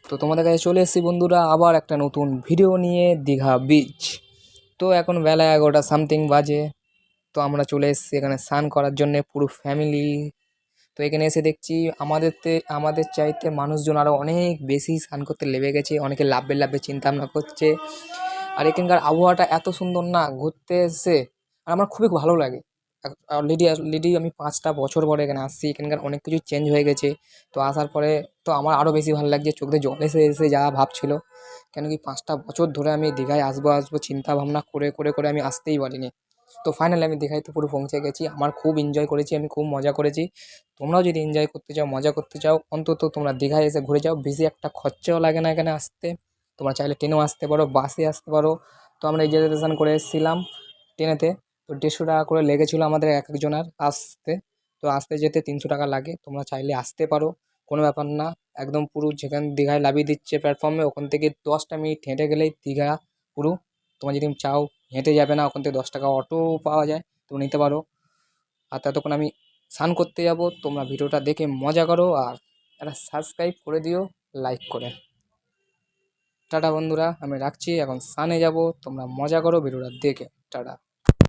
তো তোমাদের কাছে চলে এসেছি বন্ধুরা আবার একটা নতুন ভিডিও নিয়ে দীঘা বিচ। তো এখন বেলা 11টা সামথিং বাজে। তো আমরা চলে এসেছি এখানে স্নান করার জন্য পুরো ফ্যামিলি। তো এখানে এসে দেখছি আমাদের চাইতে মানুষজন আরও অনেক বেশি স্নান করতে লেগে গেছে, অনেকে লাভবে লাভবে চিন্তা ভাবনা করছে। আর এখানকার আবহাওয়াটা এত সুন্দর না ঘুরতে এসে, আর আমার খুবই ভালো লাগে। অলরেডি আমি 5টা বছর পরে এখানে আসছি, এখানকার অনেক কিছু চেঞ্জ হয়ে গেছে। তো আসার পরে তো আমার আরও বেশি ভালো লাগছে, চোখ দিয়ে জল এসে এসে যা ভাবছিল। কেন কি 5টা বছর ধরে আমি দীঘায় আসবো আসবো চিন্তা ভাবনা করে করে করে আমি আসতেই পারিনি। তো ফাইনালি আমি দীঘায় তো পুরো পৌঁছে গেছি। আমার খুব এনজয় করেছি, আমি খুব মজা করেছি। তোমরাও যদি এনজয় করতে চাও, মজা করতে চাও, অন্তত তোমরা দীঘায় এসে ঘুরে যাও। বেশি একটা খরচাও লাগে না এখানে আসতে। তোমরা চাইলে ট্রেনেও আসতে পারো, বাসে আসতে পারো। তো আমরা এই রিজার্ভেশন করে এসেছিলাম ট্রেনেতে। তো 150 টাকা করে লেগেছিলো আমাদের এক একজনের আসতে। তো আসতে যেতে 300 টাকা লাগে। তোমরা চাইলে আসতে পারো, কোনো ব্যাপার না। একদম পুরো যেখানে দীঘায় নামিয়ে দিচ্ছে প্ল্যাটফর্মে, ওখান থেকে 10টা মিনিট হেঁটে গেলেই দীঘা পুরো। তোমরা যদি চাও হেঁটে যাবে না, ওখান থেকে 10 টাকা অটো পাওয়া যায়, তোমরা নিতে পারো। আর ততক্ষণ আমি স্নান করতে যাব। তোমরা ভিডিওটা দেখে মজা করো আর একটা সাবস্ক্রাইব করে দিও লাইক করে। টাটা বন্ধুরা, আমি রাখছি, এখন স্নানে যাব। তোমরা মজা করো ভিডিওটা দেখে। টাটা।